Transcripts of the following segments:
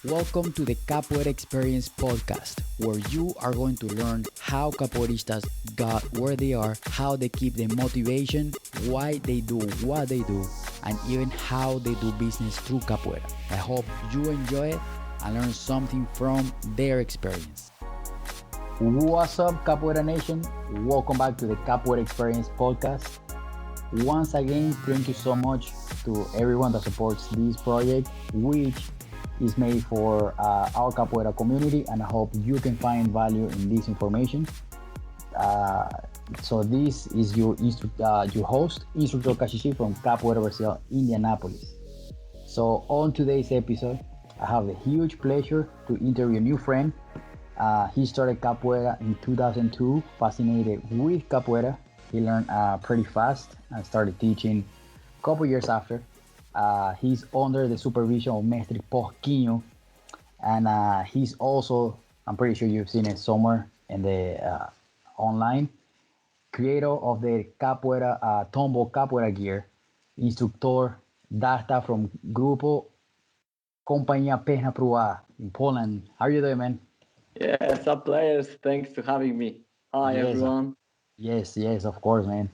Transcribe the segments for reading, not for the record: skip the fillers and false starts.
Welcome to the Capoeira Experience podcast, where you are going to learn how capoeiristas got where they are, how they keep the motivation, why they do what they do, and even how they do business through capoeira. I hope you enjoy it and learn something from their experience. What's up, Capoeira Nation? Welcome back to the Capoeira Experience podcast. Once again, thank you so much to everyone that supports this project, which is made for our capoeira community, and I hope you can find value in this information. So this is your host, Instructor Kashishi from Capoeira Brazil, Indianapolis. So on today's episode, I have the huge pleasure to interview a new friend. He started capoeira in 2002, fascinated with capoeira. He learned pretty fast and started teaching a couple years after. He's under the supervision of Mestre Porquinho, and he's also, I'm pretty sure you've seen it somewhere in the online, creator of the capoeira, Tombo capoeira gear, instructor Darta from Grupo, Companhia Pernas in Poland. How are you doing, man? Yes, up players. Thanks for having me. Hi, Yes, everyone. yes, of course, man.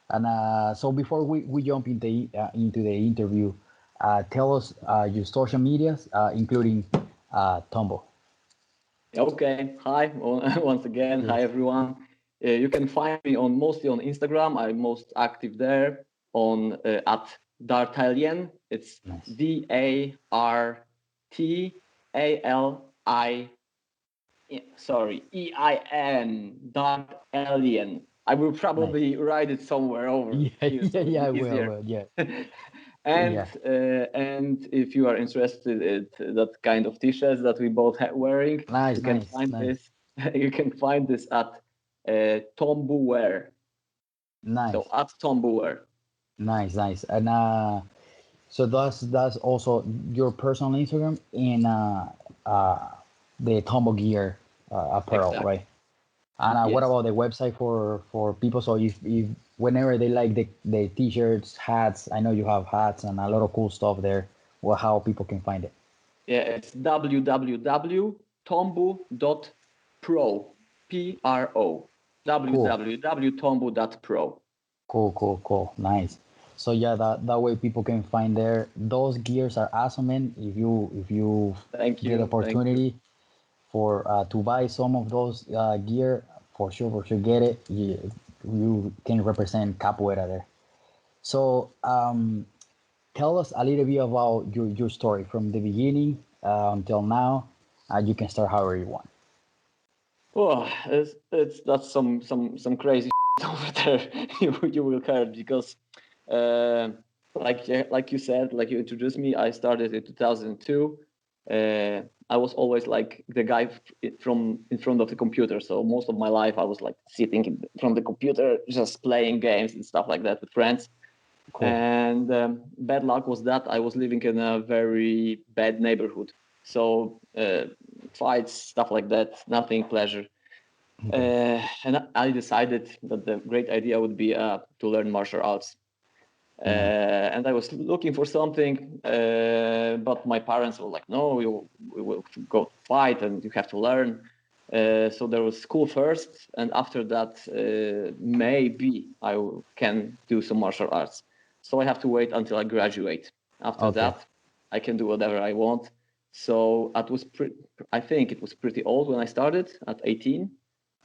And so before we jump into the interview, tell us your social medias, including Tombo. Okay. Hi, once again. Hi, Yes. everyone. You can find me on mostly on Instagram. I'm most active there on at Dartalian. It's Nice. Dartali. Sorry, EIN. Dartalian. I will Nice. probably write it somewhere over Yeah, here yeah, so it'll yeah, be I easier. will. Yeah, and yeah. and if you are interested in that kind of t-shirts that we both wearing, Nice, you can nice, find nice, this. You can find this at Tombo Wear. So nice, at Tombo Wear. nice. And so that's also your personal Instagram and uh, the Tombo Gear apparel, Exactly. right? And what Yes. about the website for people? So if whenever they like the t-shirts, hats, I know you have hats and a lot of cool stuff there. Well, how people can find it? Yeah, it's www.tombo.pro. Pro. Cool, www.tombo.pro. cool. Nice. So yeah, that way people can find there. Those gears are awesome, man. If you Thank get you. Thank you. opportunity for to buy some of those gear, for sure get it. You can represent capoeira there. So tell us a little bit about your story from the beginning until now. You can start however you want. Oh, it's that's some crazy over there. You will hear because, uh, like you said, like you introduced me, I started in 2002. I was always like the guy from in front of the computer. So most of my life, I was like sitting in front of the computer, just playing games and stuff like that with friends. Cool. And bad luck was that I was living in a very bad neighborhood. So fights, stuff like that, nothing pleasure. Okay. And I decided that the great idea would be to learn martial arts. Nice. And I was looking for something, but my parents were like, "No, we will go fight, and you have to learn." So there was school first, and after that, maybe can do some martial arts. So I have to wait until I graduate. After Okay. that, I can do whatever I want. So I think it was pretty old when I started at 18.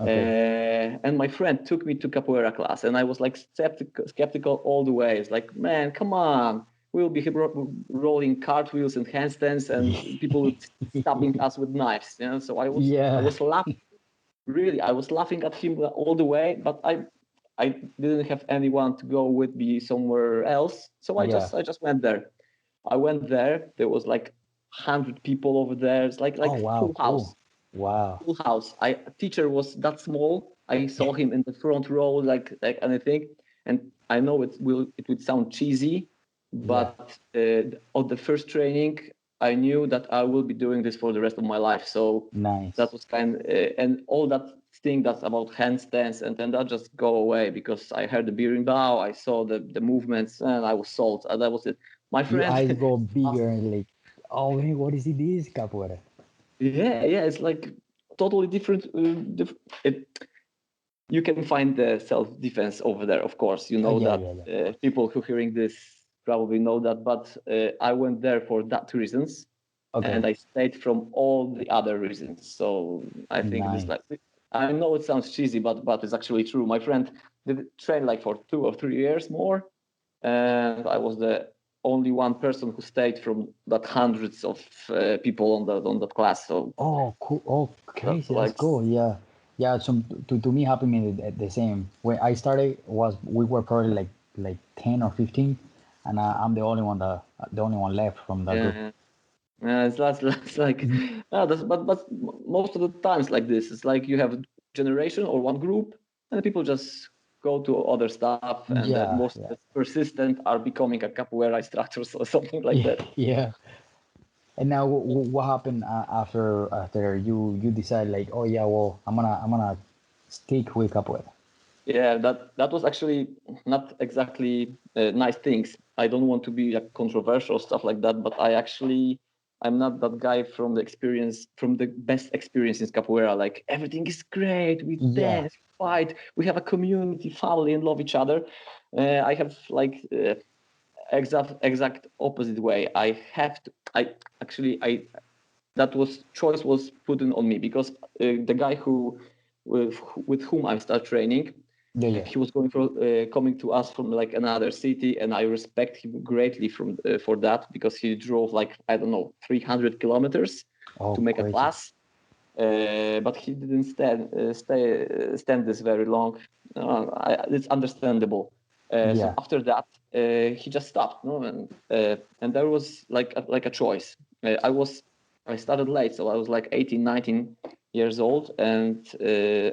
Okay. And my friend took me to capoeira class, and I was like skeptical all the way. It's like, man, come on, we'll be rolling cartwheels and handstands, and people would stabbing us with knives. You know, so I Yeah. was laughing. Really, I was laughing at him all the way, but I didn't have anyone to go with me somewhere else, so Yeah. I just went there. I went there. There was like 100 people over there. It's Oh like wow. full Cool. house, Wow. full house. Teacher was that small. I saw him in the front row, like anything. And I know it would sound cheesy, Yeah. but on the first training, I knew that I will be doing this for the rest of my life. So that Nice. was and all that thing that's about handstands and then that just go away because I heard the bearing bow, I saw the movements, and I was sold. And that was it. My Your friend eyes go asked, bigger and like Oh man, what is it? This capoeira? Yeah, it's like totally different. You can find the self-defense over there, of course. You Oh know yeah, that yeah, yeah. people who hearing this probably know that, but I went there for that reasons, and Okay, I stayed from all the other reasons. So I think this nice. like I know it sounds cheesy, but it's actually true. My friend did train like for 2 or 3 years more, and I was the only one person who stayed from that hundreds of people on that class. So Oh, cool. Oh, crazy. That's like cool. Yeah, yeah. Some to me happened the same. When I started, was we were probably like 10 or 15, and I'm the only one left from that group. yeah. Yeah, that's like but most of the times like this. It's like you have a generation or one group, and people just go to other stuff, and the Yeah, most yeah, persistent are becoming a capoeira instructors or something like yeah, that. yeah. And now, what happened after you decide like, oh yeah, well, I'm gonna stick with capoeira. Yeah, that was actually not exactly nice things. I don't want to be like controversial stuff like that, but I'm not that guy from the best experience in capoeira. Like everything is great, we Yeah, dance, fight, we have a community, family, and love each other. I have like exact opposite way. I have to. I actually I that was choice was put in on me because the guy with whom I start training, yeah, yeah. he was coming to us from like another city, and I respect him greatly for that because he drove like I don't know 300 kilometers Oh, to make a crazy. class, but he didn't stand this very long. It's understandable. So Yeah, after that, he just stopped, no, and there was like a choice. I started late, so I was like 18, 19 years old, and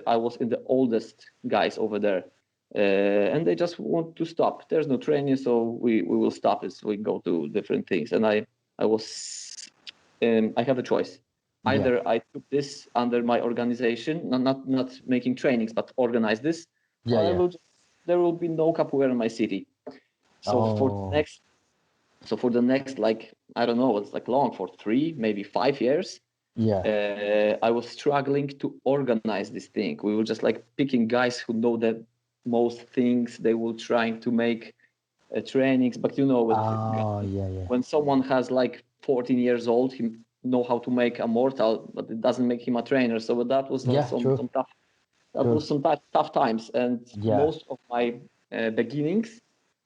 I was in the oldest guys over there. And they just want to stop. There's no training, so we will stop it. So we go to different things. And I was I have a choice. yeah, Either I took this under my organization, not making trainings, but organize this, yeah, or yeah. there will be no capoeira in my city. So for the Oh, next for the next like I don't know, it's like long for 3 maybe 5 years. yeah. I was struggling to organize this thing. We were just like picking guys who know the most things. They were trying to make trainings, but you know, Oh, yeah, yeah. when someone has like 14 years old, he know how to make a mortal, but it doesn't make him a trainer. So that was Yeah, true, some tough. That true. was some tough times, and Yeah. most of my beginnings,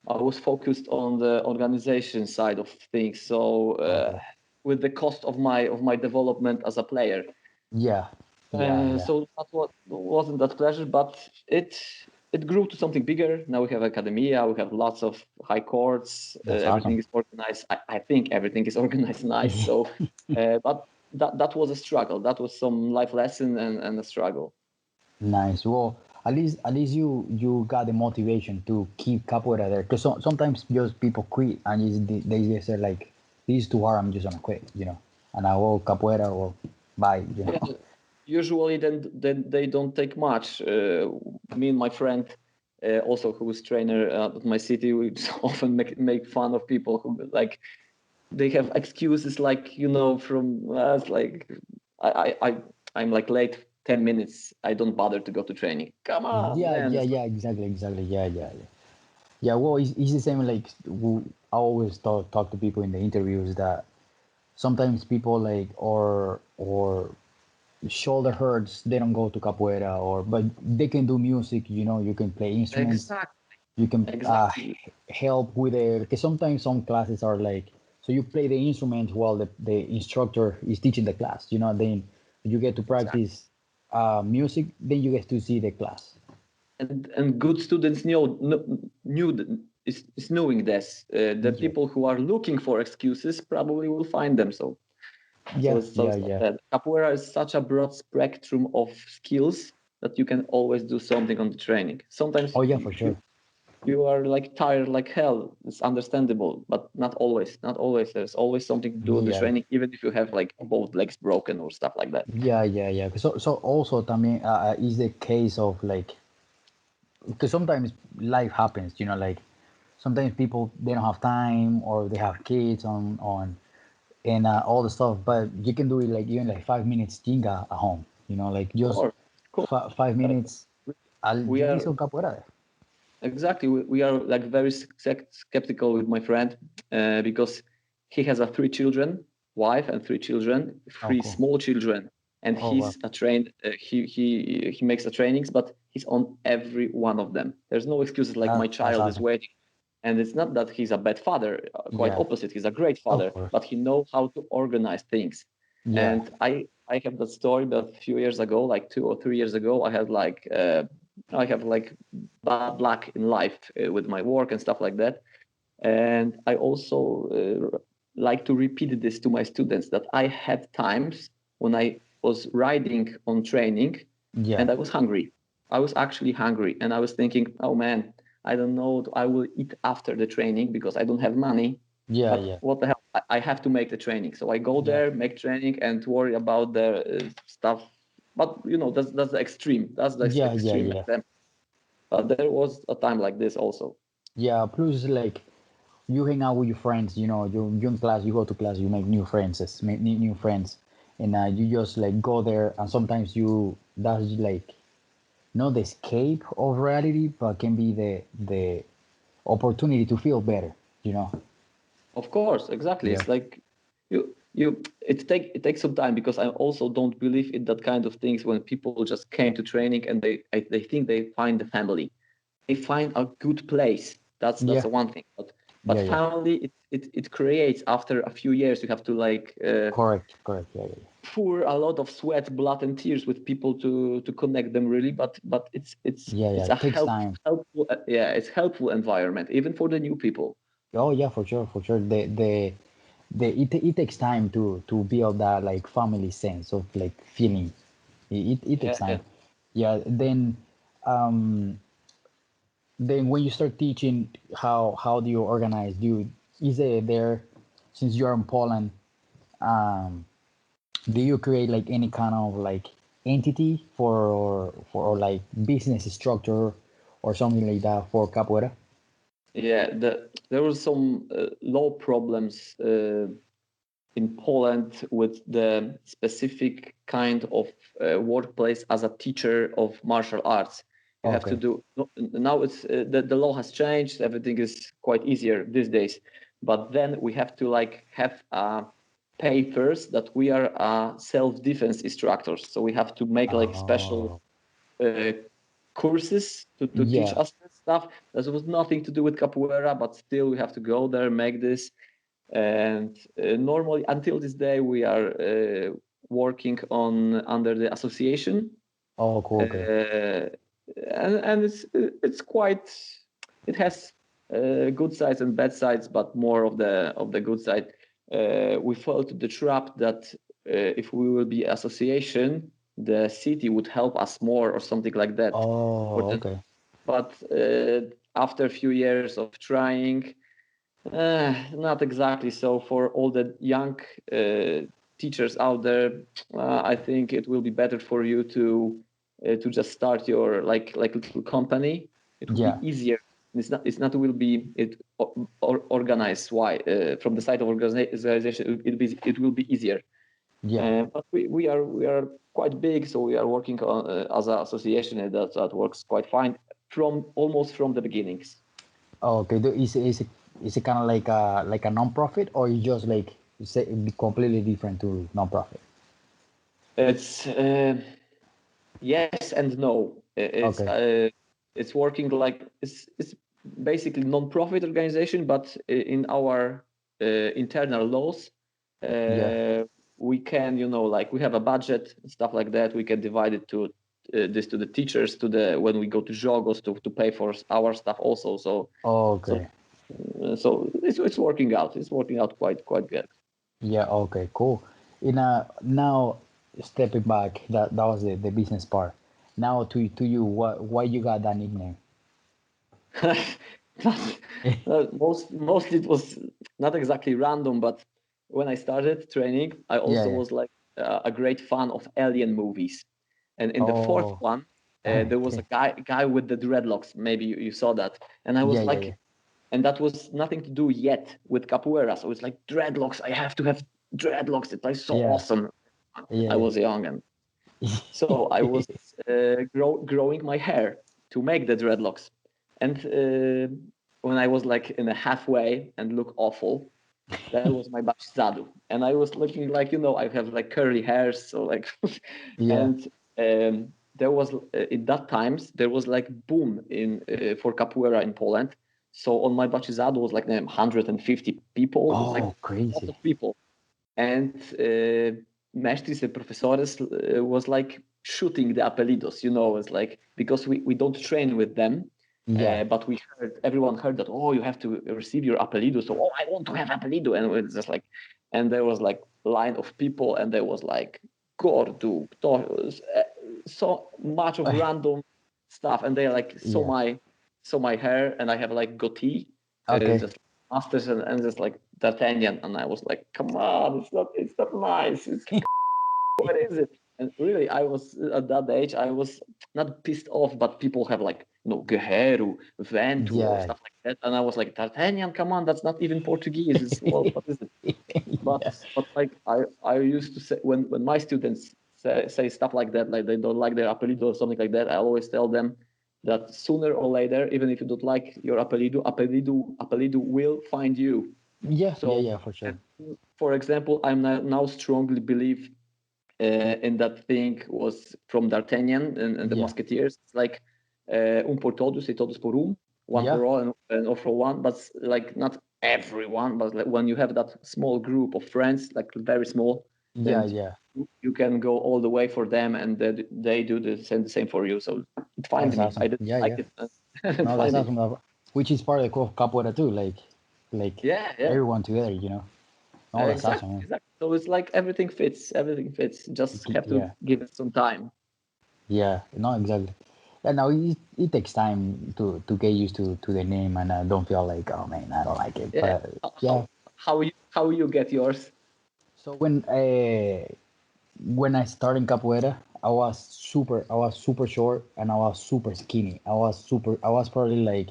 I was focused on the organization side of things. So Okay. with the cost of my development as a player. Yeah, yeah, yeah. So that wasn't that pleasure, but it grew to something bigger. Now we have academia, we have lots of high courts, That's everything awesome. is organized. I think everything is organized nice. So, but that was a struggle. That was some life lesson and a struggle. Nice. Well, at least you got the motivation to keep capoeira there. Because sometimes just people quit and they just say like, "This is too hard. I'm just gonna quit." And I will capoeira or bye. Yeah, usually then they don't take much. Me and my friend, also who was trainer at my city, we often make fun of people who like they have excuses like from us like I I I- I'm like late 10 minutes. I don't bother to go to training. Come on, Yeah, man. yeah, It's like, yeah. Exactly, exactly. Yeah, yeah, yeah. Yeah. Well, it's the same. Like I always talk to people in the interviews that sometimes people like or shoulder hurts, they don't go to capoeira, or but they can do music. You can play instruments, exactly, you can exactly, help with it, because sometimes some classes are like, so you play the instrument while the instructor is teaching the class, then you get to exactly. practice music, then you get to see the class. And good students is knowing this. The Yeah, people who are looking for excuses probably will find them. yeah, So yeah, it's like yeah. that. Capoeira is such a broad spectrum of skills that you can always do something on the training. Sometimes Oh yeah, for sure. you are like tired like hell. It's understandable, but not always. Not always. There's always something to do on the Yeah, training, even if you have like both legs broken or stuff like that. yeah, yeah, yeah. So also también is the case of like, because sometimes life happens, like sometimes people they don't have time or they have kids on and all the stuff. But you can do it like even like 5 minutes tinga at home. You know, like just Or course, 5 minutes. we You are hizo capoeira. exactly we are like very skeptical with my friend because he has a three children, wife and three children, Oh, three cool. small children, and Oh, wow. he's a trained. He makes the trainings, but he's on every one of them. There's no excuses like my That's child is awesome. waiting. And it's not that he's a bad father, quite Yeah, opposite. He's a great of father, course. but he knows how to organize things. Yeah, And I have that story that a few years ago, like 2 or 3 years ago, I have like bad luck in life with my work and stuff like that. And I also like to repeat this to my students that I had times when I was riding on training yeah, and I was hungry. I was actually hungry and I was thinking, oh man, I don't know, I will eat after the training because I don't have money. yeah, But yeah, what the hell? I have to make the training. So I go yeah, there, make training, and worry about the stuff. But that's the extreme. That's the yeah, yeah, extreme yeah, example. But there was a time like this also. yeah. Plus, like you hang out with your friends. You in class, you go to class, you make new friends, make new friends, and you just like go there. And sometimes that's like not the escape of reality, but can be the opportunity to feel better. You know? Of course, exactly. Yeah. It's like it takes some time because I also don't believe in that kind of things when people just came to training and they think they find the family. They find a good place. That's Yeah. the one thing. But Yeah. Yeah. family it creates after a few years. You have to like Correct. Correct. Yeah. Yeah. pour a lot of sweat, blood, and tears with people to connect them really. But Yeah. Yeah. it's It a takes time. helpful yeah, it's helpful environment even for the new people. Oh yeah, for sure, for sure. It takes time to build that like family sense of like feeling. It takes Yeah, time. Yeah. Then when you start teaching, how do you organize? Is it there, since you're in Poland? Um, do you create like any kind of like entity or like business structure or something like that for capoeira? yeah. There were some law problems in Poland with the specific kind of workplace as a teacher of martial arts. You have to Okay. do now. It's the law has changed. Everything is quite easier these days. But then we have to like have papers that we are self-defense instructors. So we have to make like special Oh, uh, courses to teach yeah. us that stuff. That was nothing to do with capoeira, but still we have to go there, make this. And normally, until this day, we are working on under the association, Oh, cool. Okay. and it's quite. It has good sides and bad sides, but more of the good side. We fell to the trap that if we will be association, the city would help us more or something like that. For Oh, the, okay. but after a few years of trying, not exactly. So for all the young teachers out there, I think it will be better for you to just start your like little company. It will be Yeah. easier. It's not will be it organized. Why from the side of organization it will be easier. Yeah. But we are quite big, so we are working on as an association, and that works quite fine from almost from the beginnings. Oh, okay. Is it kind of like a non-profit, or you just like say completely different to non-profit? It's yes and no. Okay. It's working like it's basically non-profit organization, but in our internal laws, Yeah. uh, we can like we have a budget and stuff like that. We can divide it to this to the teachers to the when we go to jogos to pay for our stuff also. So Okay. so it's working out. It's working out quite good. Yeah. Okay. Cool. Now stepping back, that was the business part. Now to you, why you got that nickname? Mostly it was not exactly random, but when I started training, I Yeah. also Yeah. was like a great fan of alien movies. And in the fourth Oh. one, there was a Okay. guy with the dreadlocks. Maybe you saw that, and I Yeah. was Yeah. Yeah. like, and that was nothing to do yet with capoeira. So it's like dreadlocks. I have to have dreadlocks. It's like so Yeah. awesome. Yeah. I was young, and so I was growing my hair to make the dreadlocks. And when I was like in a halfway and look awful, that was my batizado. And I was looking like, I have like curly hairs. So like, Yeah. and there was, in that times, there was like boom for capoeira in Poland. So on my batizado was like 150 people. It was like Oh, a lot crazy. of people. And mestres and professores was like shooting the apelidos, it's like, because we don't train with them, Yeah. but everyone heard that, oh, you have to receive your apelido, so, oh, I want to have apelido, and it's just like, and there was like line of people, and there was like gordo, so much of random stuff, and they like Yeah. saw my hair, and I have like goatee, Okay. just masters, and just like D'Artagnan, and I was like, come on, it's not nice. What is it? And really, I was at that age, I was not pissed off, but people have like, Guerreiro, Vento, or Yeah. stuff like that, and I was like, D'Artagnan, come on, that's not even Portuguese. It's, well, what is it? But Yeah. but like I used to say, when my students say stuff like that, like they don't like their apelido or something like that, I always tell them that sooner or later, even if you don't like your apelido will find you. Yeah. Yeah. So, Yeah. For sure. for example, I'm now strongly believe in that thing was from D'Artagnan and the Yeah. Musketeers. It's like un por todos e todos por um, one Yeah. for all and all for one. But like not everyone, but like when you have that small group of friends, like very small, Yeah. then Yeah. you can go all the way for them, and they do the same for you. So it finds That's me. I awesome. didn't Yeah. like Yeah. it. It No, that's find me. awesome. Which is part of the capoeira too. Like Yeah, yeah. everyone together. Oh, that's Exactly, awesome, man. exactly. So it's like everything fits. Everything fits. Just have to Yeah. give it some time. Yeah. No, exactly. Yeah. Now it takes time to get used to the name and don't feel like, oh man, I don't like it. Yeah. But yeah. How you get yours? So when I started in capoeira, I was super short and I was super skinny. I was probably like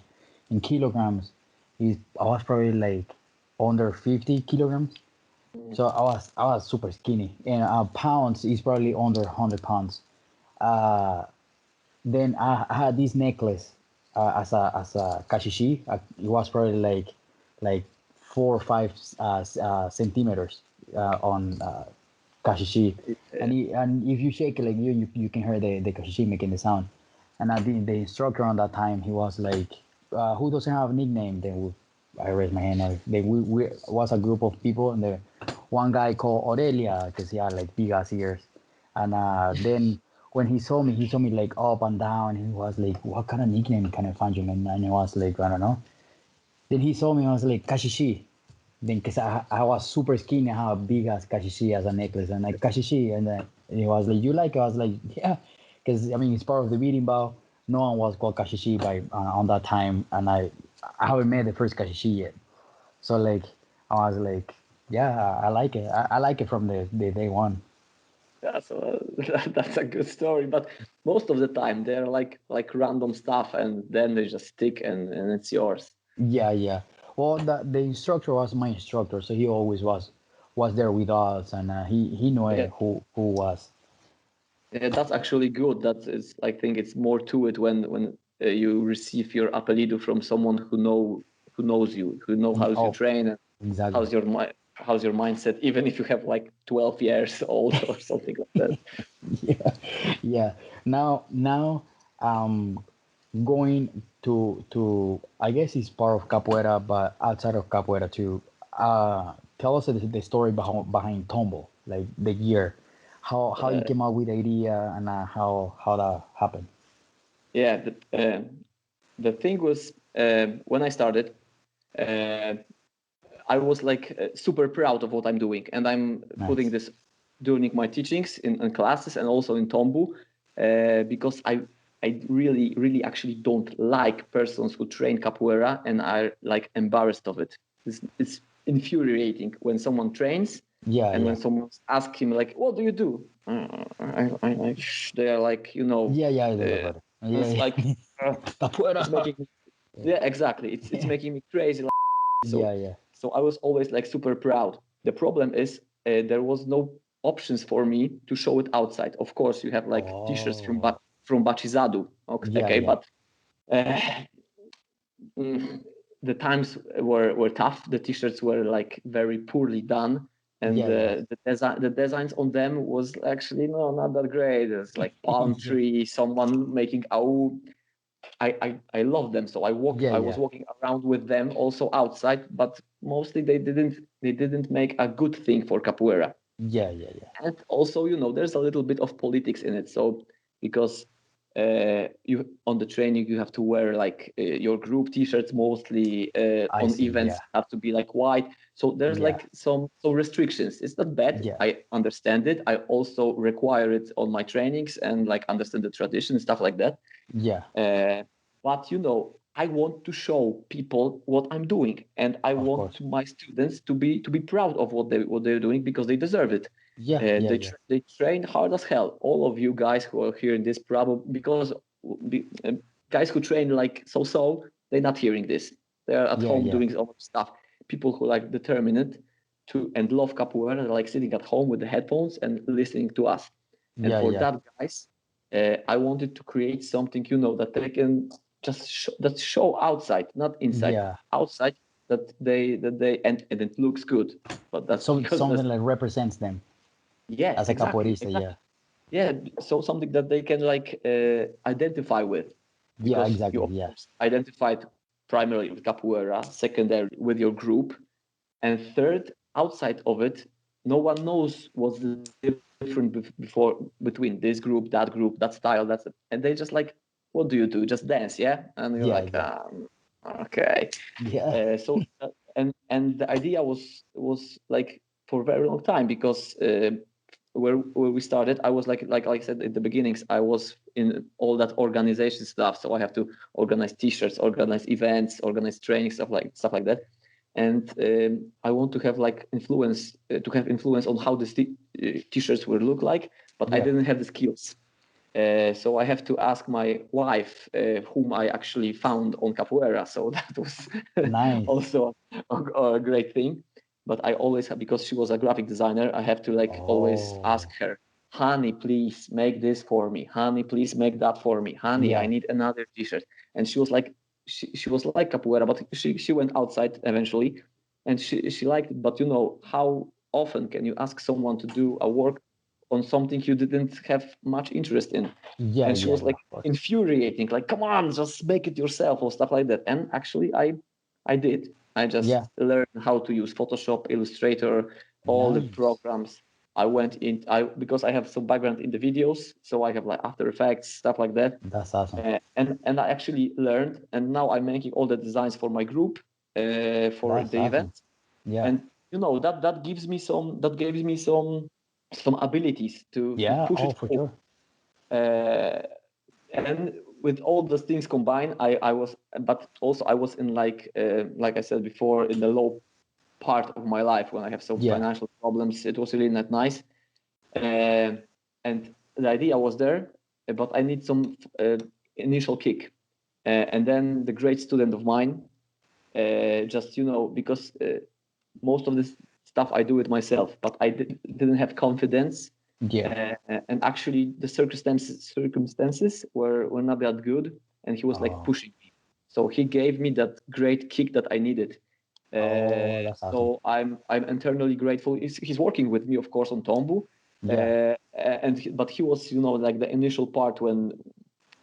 in kilograms, I was probably like under 50 kilograms. So I was super skinny, and pounds is probably under 100 pounds. Uh, then I had this necklace as a kashishi. It was probably like 4 or 5 centimeters on kashishi, Uh, and if you shake it like you can hear the kashishi making the sound. And the instructor on that time, he was like, "Who doesn't have a nickname?" I raised my hand. Then we was a group of people, and the one guy called Aurelia because he had like big ass ears. And then when he saw me like up and down. He was like, "What kind of nickname can I find you?" And I was like, "I don't know." Then he saw me. I was like, "Kashishi." Then, because I was super skinny, I had a big ass kashishi as a necklace, and like kashishi, and then he was like, "You like it?" I was like, "Yeah," because I mean it's part of the beating bow. No one was called kashishi by on that time, and I haven't made the first kashishi yet. So like I was like, "Yeah, I like it. I like it from the day one." yeah, so that's a good story. But most of the time they're like random stuff, and then they just stick, and it's yours. Yeah, yeah. Well, the instructor was my instructor, so he always was there with us, and he knew Yeah, who was. yeah, that's actually good. That is, I think it's more to it when you receive your apelido from someone who knows you, who know how you Oh, train, and exactly. how's your mindset, even if you have like 12 years old or something like that. Yeah, yeah. Now, um, going to I guess it's part of capoeira, but outside of capoeira too. Tell us the story behind Tombo, like the year, how you Uh, came up with the idea and how that happened. yeah, the thing was, when I started, uh, I was like super proud of what I'm doing, and I'm putting Nice. this during my teachings in classes and also in Tombu, because I really really actually don't like persons who train capoeira and are like embarrassed of it. It's infuriating when someone trains Yeah, and when yeah, someone asks him like, "What do you do?" They are like, yeah, yeah. I do that better. Yeah, it's like yeah. uh, it's Capoeira. making me, yeah, exactly. It's making me crazy. So Yeah, yeah. so I was always like super proud. The problem is there was no options for me to show it outside. Of course, you have like t-shirts from Bachizadu, okay, but the times were tough. The t-shirts were like very poorly done, and the designs on them was actually not that great. It's like palm tree, someone making I love them, so I was walking around with them also outside, but mostly they didn't make a good thing for capoeira. And also, there's a little bit of politics in it. So because you on the training you have to wear like your group t-shirts mostly, on events have to be like white. So there's like some restrictions. It's not bad. I understand it. I also require it on my trainings and like understand the tradition and stuff like that. But I want to show people what I'm doing, and I want my students to be proud of what they're doing, because they deserve it. They train hard as hell. All of you guys who are hearing this, probably because guys who train like so, they're not hearing this. They're at home doing all stuff. People who like determined to and love capoeira, they're like sitting at home with the headphones and listening to us. And for that guys, I wanted to create something, that they can just show outside, not inside, outside, that they and it looks good. But that's something like represents them. Yeah, as a capoeirista, so something that they can like identify with. Because exactly. You identified primarily with capoeira, secondary with your group, and third, outside of it, no one knows what's the difference between this group, that style, and they just like, what do you do? Just dance, yeah? And you're okay. So and the idea was like for a very long time, because where we started, I was like I said in the beginnings, I was in all that organization stuff. So I have to organize t-shirts, organize events, organize training, stuff like that. And I want to have like influence on how the t-shirts will look like, but I didn't have the skills. So I have to ask my wife, whom I actually found on capoeira. So that was nice. Also a great thing. But I always have, because she was a graphic designer, I have to always ask her, honey, please make this for me. Honey, please make that for me. Honey, I need another t-shirt. And she was like, she was like capoeira, but she went outside eventually, and she liked it. But how often can you ask someone to do a work on something you didn't have much interest in? And she was like infuriating, like, come on, just make it yourself, or stuff like that. And actually I did. I just learned how to use Photoshop, Illustrator, all the programs. I went in, because I have some background in the videos, so I have like After Effects, stuff like that. That's awesome. And I actually learned, and now I'm making all the designs for my group, for the event. And that gives me some abilities to push it forward. Sure. And with all those things combined, I was in like I said before, in the low part of my life, when I have some financial problems. It was really not nice, and the idea was there, but I need some initial kick. And then the great student of mine, just because most of this stuff I do it myself, but I didn't have confidence. And actually the circumstances were not that good, and he was like pushing me, so he gave me that great kick that I needed. That's awesome. So I'm internally grateful. He's working with me, of course, on Tombo. But he was like the initial part, when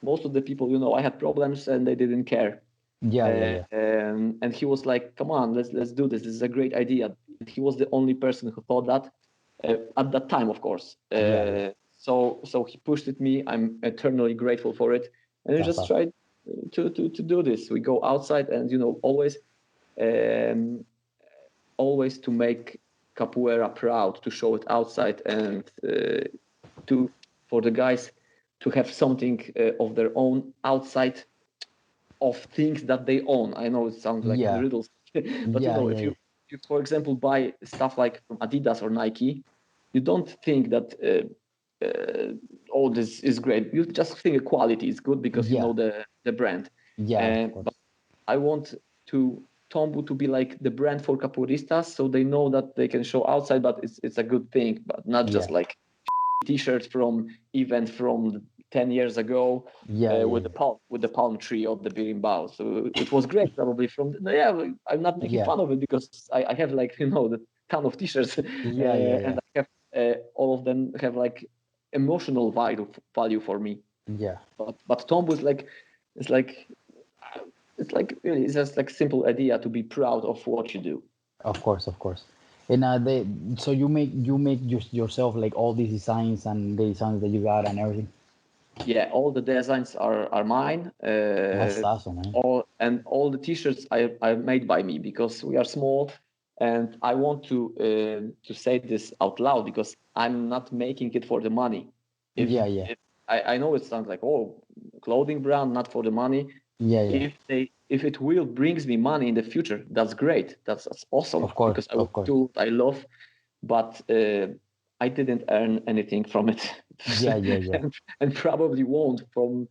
most of the people, I had problems and they didn't care. And he was like, come on, let's do this. This is a great idea. He was the only person who thought that at that time, of course. So he pushed at me. I'm eternally grateful for it. And we just tried to do this. We go outside, and always to make capoeira proud, to show it outside, and for the guys to have something of their own outside of things that they own. I know it sounds like riddles, but if you, for example, buy stuff like from Adidas or Nike, you don't think that this is great. You just think the quality is good because you know the brand. But I want to Tombo to be like the brand for capoeiristas, so they know that they can show outside, but it's a good thing, but not just like t-shirts from event from 10 years ago with the palm tree of the berimbau. So it was great, probably I'm not making fun of it, because I have like the ton of t-shirts, and I have all of them have like emotional value for me. But Tombo is like really, it's just like simple idea to be proud of what you do. Of course. And so you make yourself like all these designs and the designs that you got and everything. Yeah, all the designs are mine. That's awesome, man. All the t-shirts are made by me, because we are small, and I want to say this out loud, because I'm not making it for the money. If I know it sounds like, oh, clothing brand, not for the money. If it will brings me money in the future, that's great. That's awesome. Of course, because I will do what I love, but I didn't earn anything from it. And probably won't for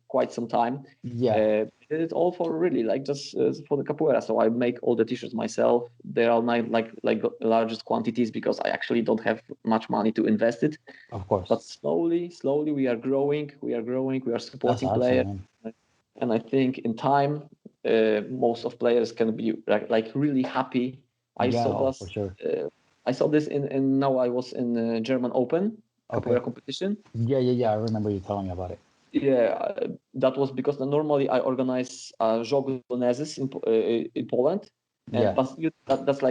quite some time. I did it all for really like just for the capoeira. So I make all the t-shirts myself. They are my like largest quantities, because I actually don't have much money to invest it. Of course. But slowly we are growing. We are supporting players. And I think in time, most of players can be like really happy. I saw this. For sure. I saw this in now I was in German Open capoeira competition. I remember you telling me about it. Yeah, that was because normally I organize Jogos Poloneses in Poland, but that's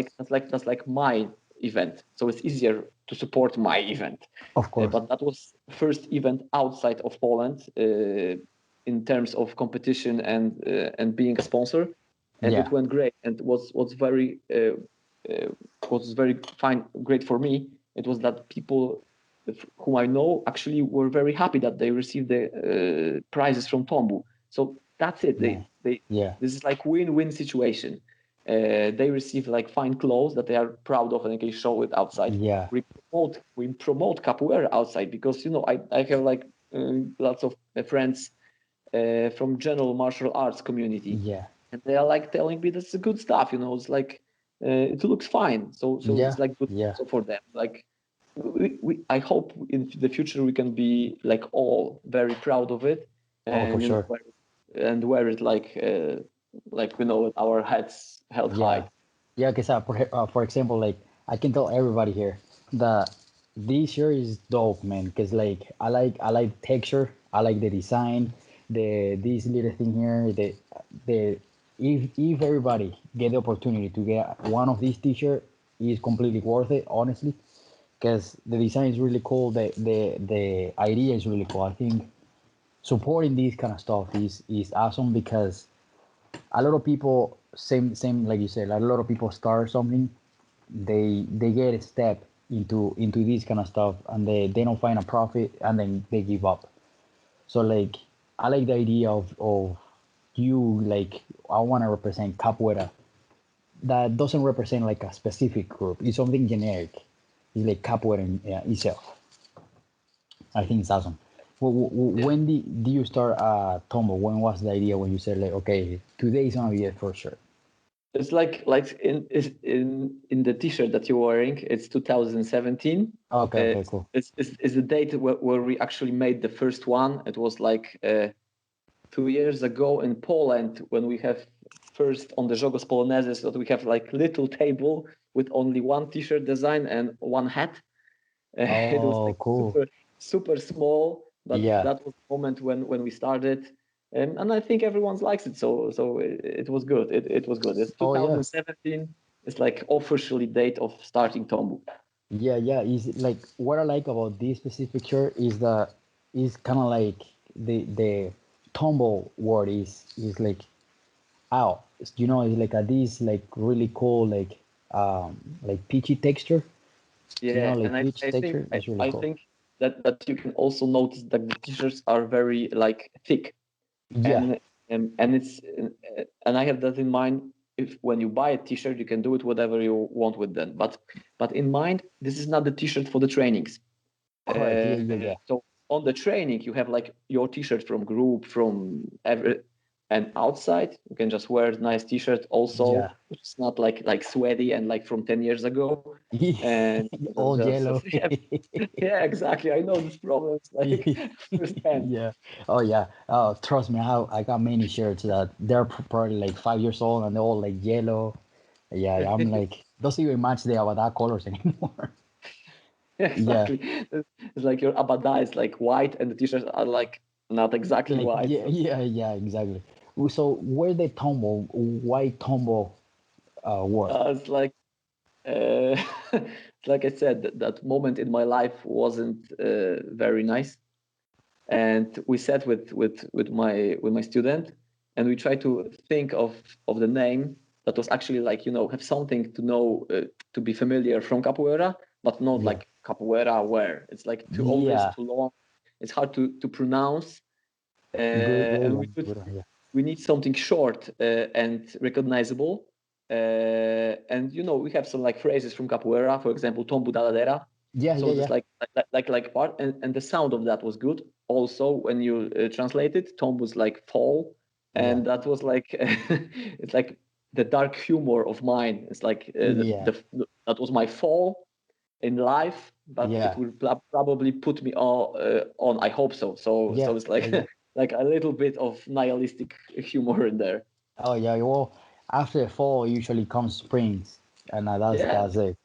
like my event, so it's easier to support my event. Of course. But that was first event outside of Poland in terms of competition and being a sponsor, and it went great, and was very fine, great for me. It was that people whom I know actually were very happy that they received the prizes from Tombo. So that's it. This is like win-win situation. They receive like fine clothes that they are proud of and they can show it outside. We promote capoeira outside, because I have like lots of friends from general martial arts community. And they are like telling me that's good stuff. It's like it looks fine. So it's like good also for them. Like I hope in the future we can be like all very proud of it, and for sure. Wear it like our heads held high. Yeah, because for example, like I can tell everybody here that this shirt is dope, man. Because like I like texture, I like the design, this little thing here, the if everybody get the opportunity to get one of these t-shirts, is completely worth it, honestly. Because the design is really cool, the idea is really cool. I think supporting this kind of stuff is awesome, because a lot of people, same like you said, a lot of people start something, they get a step into this kind of stuff, and they don't find a profit, and then they give up. So like I like the idea of you, like I want to represent capoeira, that doesn't represent like a specific group, it's something generic. It's like capoeira itself. I think it's awesome. When did you start Tombo? When was the idea, when you said like, okay, today is gonna be it for sure? It's like in the t-shirt that you're wearing, it's 2017. Okay, cool. It's the date where we actually made the first one. It was like 2 years ago in Poland, when we have first on the Jogos Poloneses, that we have like little table with only one t-shirt design and one hat. It was like cool. super small, but that was the moment when we started. And I think everyone likes it, so it was good. It was good. It's 2017. It's like officially date of starting Tombo. Yeah. Is like what I like about this specific shirt is that is kind of like the Tombo word is like out. It's like this like really cool like peachy texture. Yeah, Like and peach texture. That's really I cool. think that you can also notice that the t-shirts are very like thick. Yeah. And it's and I have that in mind. If when you buy a t-shirt, you can do it whatever you want with them, but in mind, this is not the t-shirt for the trainings. Correct. Yeah. So on the training, you have like your t-shirt from Group, from every and outside you can just wear a nice t-shirt also, Yeah. which is not like sweaty and like from 10 years ago. And All just yellow. yeah, exactly. I know this problem like firsthand. Yeah. Oh yeah. Oh, trust me, I got many shirts that they're probably like 5 years old and they're all like yellow. Yeah, I'm like doesn't even match the Avatar colors anymore. Yeah, Yeah. exactly. It's like your abada is like white and the t-shirts are like not exactly Like white. yeah, So yeah, exactly. So where the Tombo, why Tombo word? it's like uh, like I said, that moment in my life wasn't very nice. And we sat with my student, and we tried to think of the name that was actually like, have something to know, to be familiar from capoeira, but not Yeah. like capoeira where it's like too obvious, Yeah. too long, it's hard to pronounce. Good And one. Good one. Yeah. we need something short and recognizable. And we have some like phrases from capoeira, for example, tombo da. Yeah, So yeah, this yeah. like part, and the sound of that was good. Also, when you translate it, tombo was like fall, Yeah. and that was like it's like the dark humor of mine. It's like Yeah. that was my fall in life, but it Yeah. will probably put me on. I hope so. So Yeah. it's Yeah. like Yeah. like a little bit of nihilistic humor in there. Oh yeah. Well, after the fall usually comes springs, and Yeah, that's it.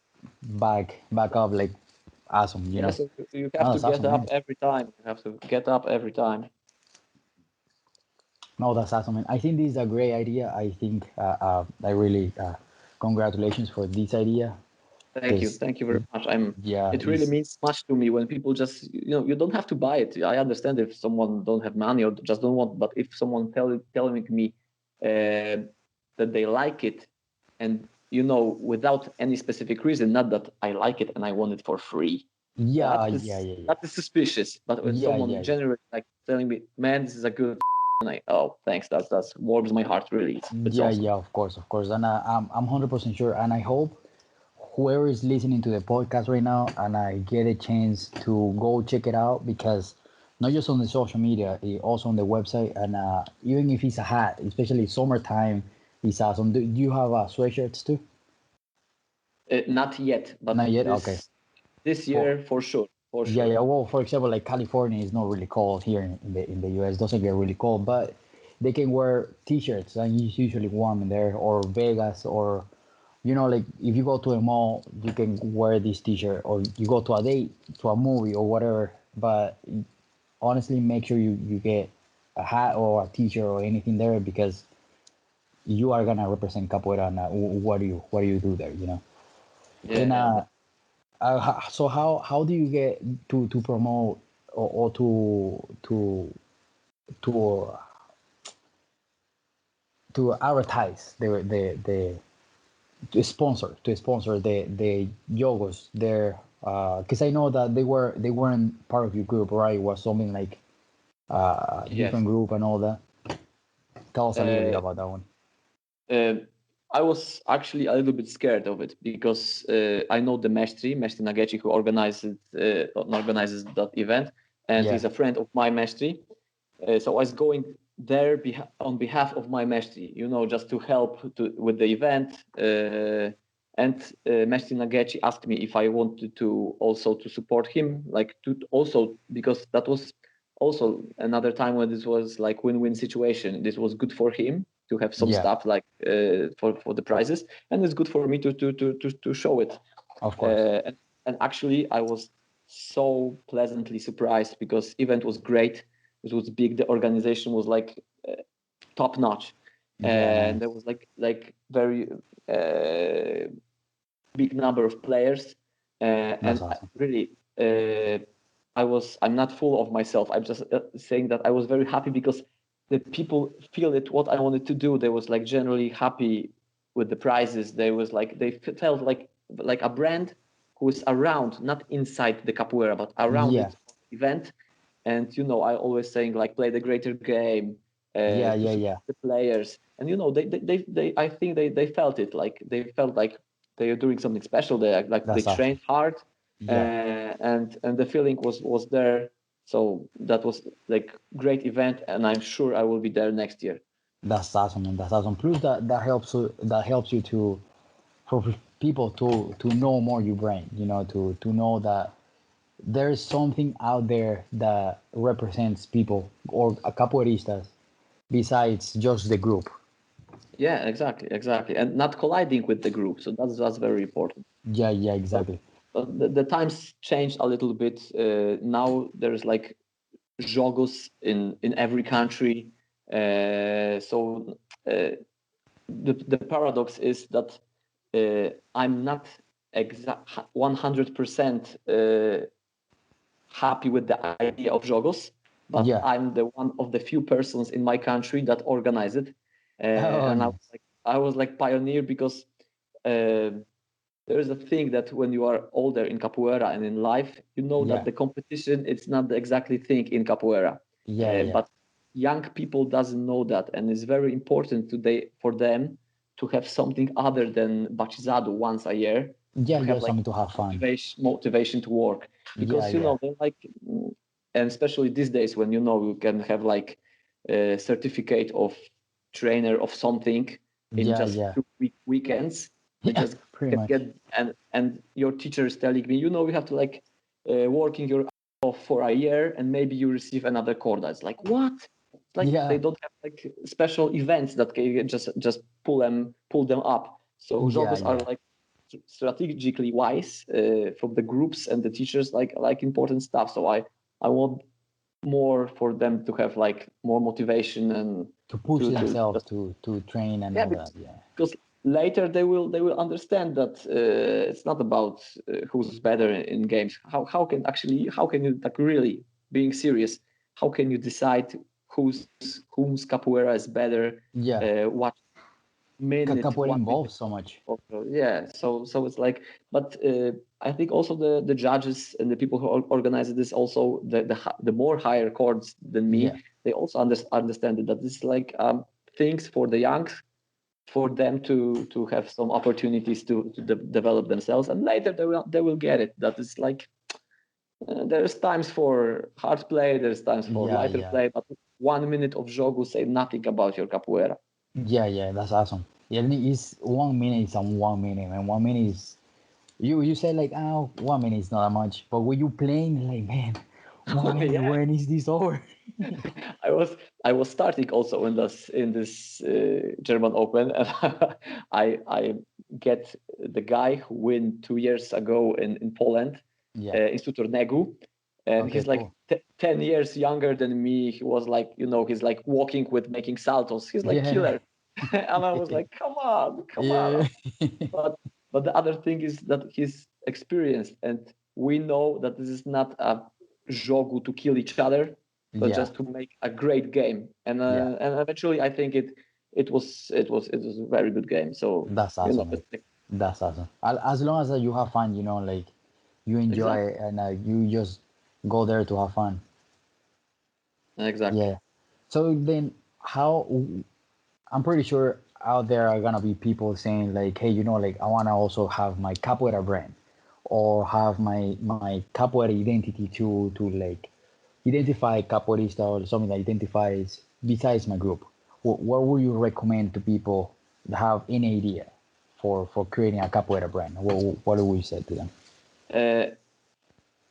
Back up like awesome. yeah. So you have Oh, to that's get awesome, up man. every time. You have to get up every time. No, that's awesome, man. I think this is a great idea. I think I really congratulations for this idea Thank you. because Thank you very much. yeah, It really it's means much to me when people just, you don't have to buy it. I understand if someone don't have money or just don't want, but if someone telling me that they like it, and without any specific reason, not that I like it and I want it for free, yeah, that yeah, is yeah, yeah, that is suspicious. But when yeah, someone yeah, yeah. generally like telling me, man, this is a good, and oh, thanks, that's warms my heart really. It's Yeah, awesome. yeah, of course, and I'm 100% sure, and I hope whoever is listening to the podcast right now, and I get a chance to go check it out because not just on the social media, also on the website, and even if it's a hat, especially summertime, it's awesome. Do you have sweatshirts too? Not yet, but Not yet. Okay. this For year for sure, for Yeah, sure. yeah. Well, for example, like California is not really cold here in the US. Doesn't get really cold, but they can wear T-shirts and it's usually warm in there. Or Vegas, or like if you go to a mall, you can wear this T-shirt, or you go to a date, to a movie, or whatever. But honestly, make sure you get a hat or a T-shirt or anything there because you are gonna represent capoeira. And what do you do there? Yeah, And yeah. so how do you get to promote or to to advertise the to sponsor the yogos there? Because I know that they weren't part of your group, right? It was something like a Yes. different group and all that. Tell us a little bit Uh, about that one. uh, I was actually a little bit scared of it because I know the Mestri Nagechi, who organizes that event, and Yeah, he's a friend of my Mestri. So I was going there on behalf of my Mestri, just to help with the event. And Mestri Nagechi asked me if I wanted to also to support him, like to also because that was also another time when this was like win-win situation. This was good for him to have some yeah, stuff like for the prizes, and it's good for me to show it. of course. And actually, I was so pleasantly surprised because event was great. It was big. The organization was like top notch, Yeah, and there nice. was like very big number of players, That's and awesome. really. I'm not full of myself. I'm just saying that I was very happy because the people feel it what I wanted to do. They was like generally happy with the prizes. They was like they felt like a brand who is around, not inside the capoeira, but around Yeah, it event. And I always saying like play the greater game, yeah, to yeah, support yeah. the players. And they I think they felt it, like they felt like they are doing something special. They That's awesome. trained hard, Yeah. and the feeling was there. So that was like great event, and I'm sure I will be there next year. That's awesome, man. That's awesome. Plus, that helps you to for people to know more your brain. You know, to know that there is something out there that represents people or a capoeiristas besides just the group. Yeah, exactly, and not colliding with the group. So that's very important. Yeah, yeah, But, exactly. but the times changed a little bit. Now there's like jogos in every country. So the paradox is that I'm not 100% happy with the idea of jogos, but Yeah. I'm the one of the few persons in my country that organize it, Oh, and nice. I was like pioneer because uh, there is a thing that when you are older in capoeira and in life, you know that Yeah, the competition it's not the exactly thing in capoeira, yeah, yeah, but young people doesn't know that, and it's very important today for them to have something other than batizado once a year yeah. to have Just like something to have fun. motivation to work Yeah, because you yeah, know they're like and especially these days when you know you can have like a certificate of trainer of something in yeah, just yeah, weekends you yeah. just Pretty can much. get and your teacher is telling me you know you have to like working your off for a year and maybe you receive another corda. It's like what? It's like they Yeah, don't have like special events that can just pull them up. So yeah, jogos are yeah, like strategically wise from the groups and the teachers like important stuff. So I want more for them to have like more motivation and to push to themselves just to train and yeah all that. Yeah, because later they will understand that it's not about who's better in games. How can you like really being serious? How can you decide whom's capoeira is better? yeah. What minute Capoeira 1 minute involves so much. yeah so it's like but I think also the judges and the people who organize this also the more higher chords than Yeah, me they also understand that this is like things for the young for them to have some opportunities to develop themselves and later they will get it that is like there's times for hard play there's times for yeah, lighter yeah, play but 1 minute of jogo say nothing about your capoeira. yeah, yeah. That's awesome. Yeah, it's 1 minute is on 1 minute, and 1 minute is you say like, oh, 1 minute is not that much, but when you playing, like, man, 1 minute, Yeah, when is this over? I was I was starting also in this German Open, and I get the guy who won 2 years ago in Poland, Yeah. Inst Negu, and Okay. he's like Cool. 10 years younger than me. He was like you know he's like walking with making saltos. He's like Yeah. killer, and I was like come on. Yeah. But but the other thing is that he's experienced, and we know that this is not a jogo to kill each other but Yeah. just to make a great game. Yeah. And eventually, I think it was a very good game. So That's you know, awesome, man. That's awesome. As long as you have fun, like you enjoy exactly, it and you just go there to have fun. exactly. Yeah. So then, how? I'm pretty sure out there are gonna be people saying like, "Hey, like I wanna also have my capoeira brand, or have my capoeira identity to like identify capoeirista or something that identifies besides my group." What would you recommend to people that have any idea for creating a capoeira brand? What do we say to them? Uh,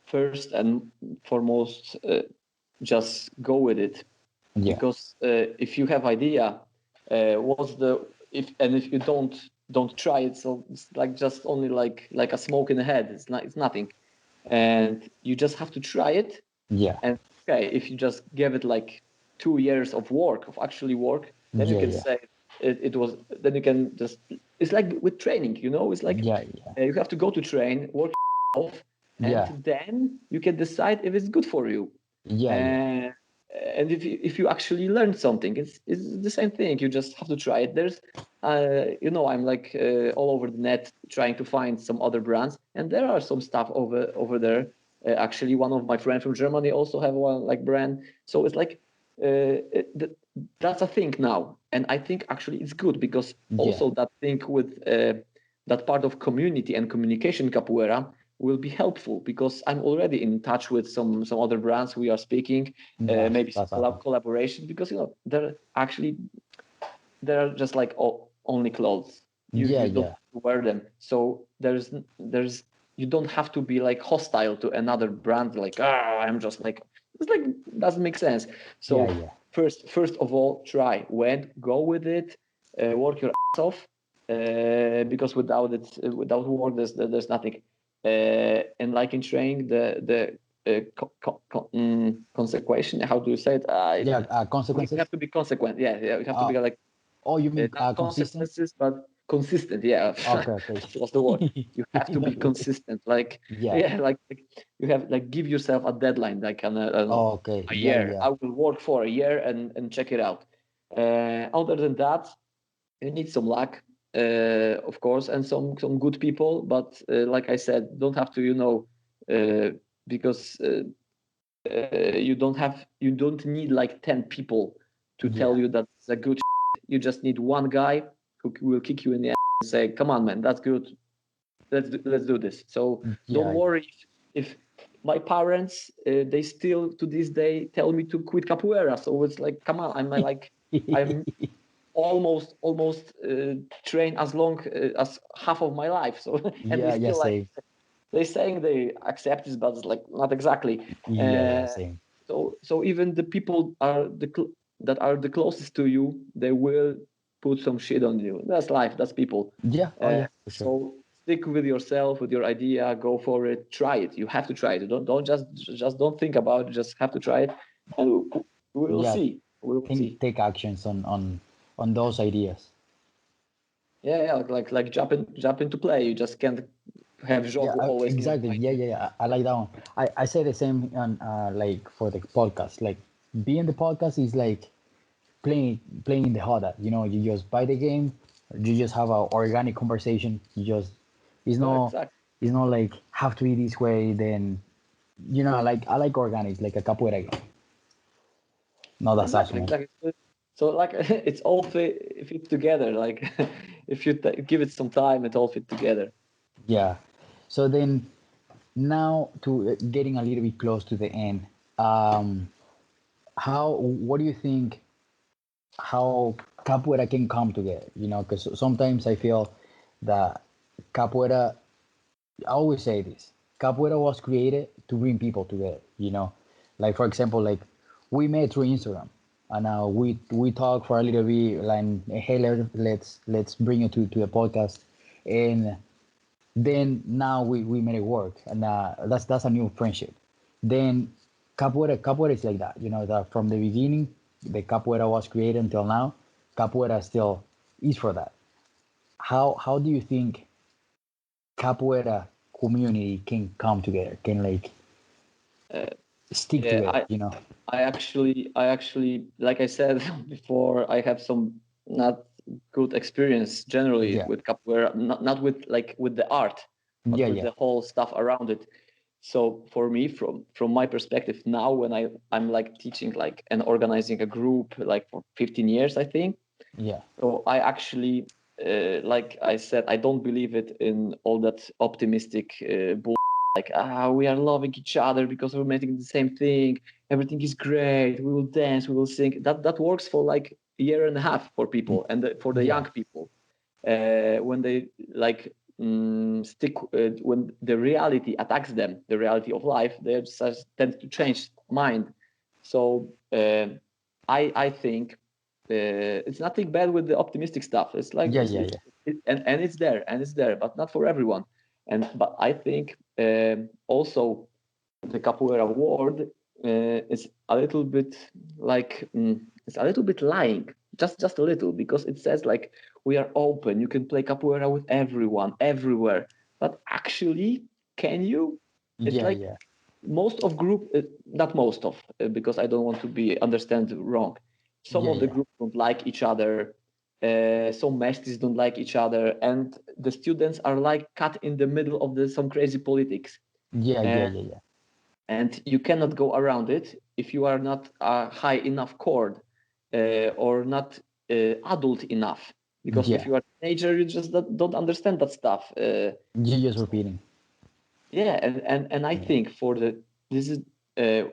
First and foremost, just go with it Yeah, because if you have idea, what's the if you don't try it, so it's like just only like a smoke in the head. It's nothing, and you just have to try it. yeah, And okay, if you just give it like 2 years of work, of actually work, then you yeah, can yeah, say it was, then you can just, it's like with training, you know, it's like yeah, yeah, you have to go to train, work off, and yeah, then you can decide if it's good for you. yeah, yeah, Uh, and if you actually learn something, it's the same thing. You just have to try it. There's, you know, I'm like all over the net trying to find some other brands, and there are some stuff over there. Actually, one of my friends from Germany also have one like brand. So it's like that's a thing now, and I think actually it's good because yeah. also that thing with that part of community and communication capoeira will be helpful because I'm already in touch with some other brands we are speaking, maybe some That's awesome. collaboration because you know they're actually they're just like only clothes. You don't have to wear them. So there's you don't have to be like hostile to another brand. Like I'm just like, it's like, doesn't make sense. So first of all, try, go with it, work your ass off, because without work there's nothing. And like in training, the consequence. How do you say it? Consequences. You have to be consequent. Yeah, you have to be like. Oh, you mean Not consistent? consequences, but consistent. Yeah, Okay. that was the word. You have to be consistent. Like like you have like give yourself a deadline. Like I don't know, a year. I will work for a year and check it out. Other than that, you need some luck, of course, and some good people. But like I said, don't have to because you don't need like 10 people to tell you that's a good. You just need one guy who will kick you in the ass and say, "Come on, man, that's good. Let's do this." So don't worry if my parents they still to this day tell me to quit capoeira. So it's like, come on, I'm almost trained as long as half of my life. So and they still like they saying they accept this, but it's like not exactly. Same. So even the people that are the closest to you, they will put some shit on you. That's life. That's people. For sure. So stick with yourself, with your idea. Go for it. Try it. You have to try it. Don't just don't think about it. Just have to try it, and we will see. We will see. Take actions on those ideas. Yeah. Like jump into play. You just can't have job always. Exactly. I like that one. I say the same on like for the podcast. Like being the podcast is like playing in the hot. You just buy the game, you just have a organic conversation. You just Exactly. it's not like have to be this way. Then I like organic, like a capoeira game. No, that's Exactly. awesome. So like it's all fit together. Like if you give it some time, it all fit together. Yeah. So then now to getting a little bit close to the end. What do you think? How capoeira can come together? Because sometimes I feel that capoeira. I always say this: capoeira was created to bring people together. Like for example, like we met through Instagram, and now we talk for a little bit. Like, hey, let's bring you to the podcast, and then now we made it work, and that's a new friendship. Then capoeira is like that. That from the beginning, the capoeira was created until now. Capoeira still is for that. How do you think capoeira community can come together? Can like stick together? I actually, like I said before, I have some not good experience generally with capoeira, not with with the art, but with the whole stuff around it. So for me, from my perspective now, when I'm like teaching like and organizing a group like for 15 years, I think. So I actually, like I said, I don't believe it in all that optimistic bull. Like we are loving each other because we're making the same thing. Everything is great. We will dance. We will sing. That works for like a year and a half for people and for the young people. When they like stick when the reality attacks them, the reality of life, they just tend to change mind. So I think it's nothing bad with the optimistic stuff. It's like and it's there, but not for everyone. But I think also the capoeira world is a little bit like it's a little bit lying, just a little, because it says like we are open. You can play capoeira with everyone, everywhere. But actually, can you? It's like most of group, not most of, because I don't want to be understand wrong. Some of the groups don't like each other. Some mesties don't like each other, and the students are like cut in the middle of some crazy politics. And you cannot go around it if you are not a high enough chord or not adult enough. Because if you are a teenager, you just don't understand that stuff. You're just repeating. Yeah, and I think this is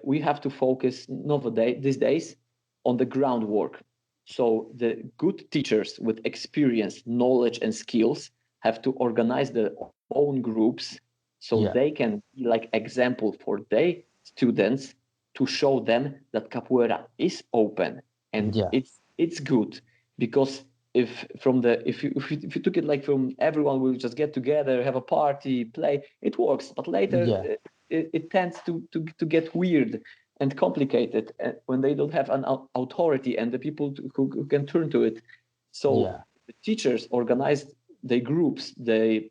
we have to focus nowadays these days on the groundwork. So the good teachers with experience, knowledge, and skills have to organize their own groups so Yeah. they can be like example for their students to show them that capoeira is open and Yeah. it's good. Because if you took it like from everyone will just get together, have a party, play, it works. But later Yeah. it tends to get weird and complicated when they don't have an authority and the people who can turn to it. So Yeah. the teachers organize the groups. They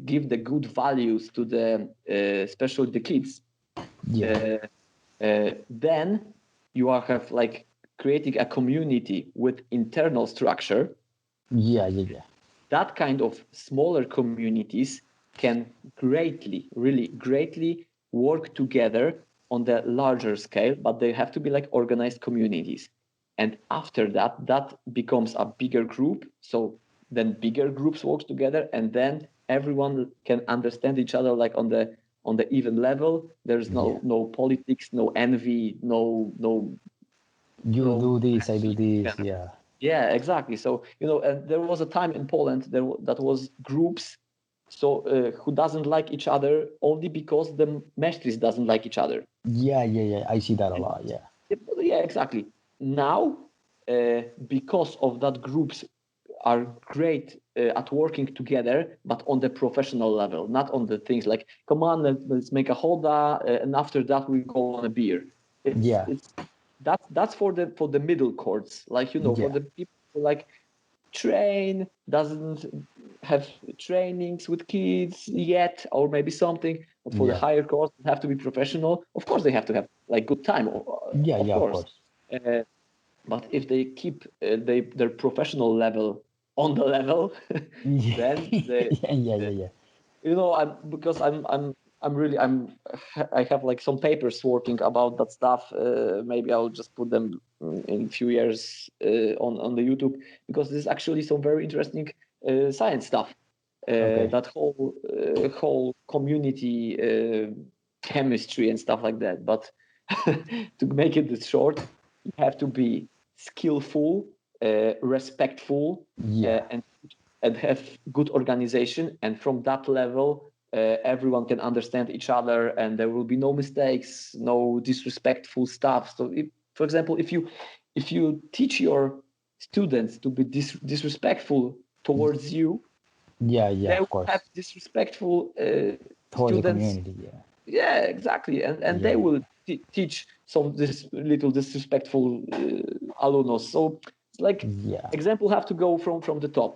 give the good values to the especially the kids. Yeah. Then you are have like creating a community with internal structure. Yeah. Yeah. Yeah. That kind of smaller communities can greatly, really greatly work together on the larger scale, but they have to be like organized communities. And after that, that becomes a bigger group. So then bigger groups work together, and then everyone can understand each other like on the even level. There's Yeah. no politics, no envy, You no do this, I do this. Yeah. yeah, exactly. So and there was a time in Poland that was groups, so who doesn't like each other only because the mestris doesn't like each other. Yeah. Yeah. Yeah. I see that a And lot. Yeah. yeah, exactly. Now, because of that, groups are great at working together, but on the professional level, not on the things like, come on, let's make a holda, and after that we go on a beer. Yeah. It's that's for the middle courts, like for Yeah. the people who like train, doesn't have trainings with kids yet, or maybe something. But for the Yeah. higher course, they have to be professional. Of course, they have to have like good time, Yeah. of Yeah. Of course. course. Uh, but if they keep their professional level on the level, Yeah. then Yeah. Yeah. the Yeah. I'm I have like some papers working about that stuff. Maybe I'll just put them in a few years on the YouTube, because this is actually some very interesting science stuff. Okay. That whole community chemistry and stuff like that. But to make it short, you have to be skillful, respectful, Yeah. and have good organization. And from that level, everyone can understand each other, and there will be no mistakes, no disrespectful stuff. So, for example, if you teach your students to be disrespectful towards you, Yeah. Yeah. they Of will have course. disrespectful Towards the students. community. Yeah. Yeah, exactly. And Yeah. they Yeah. will teach some this little disrespectful alumnos. So it's like Yeah. example have to go from the top.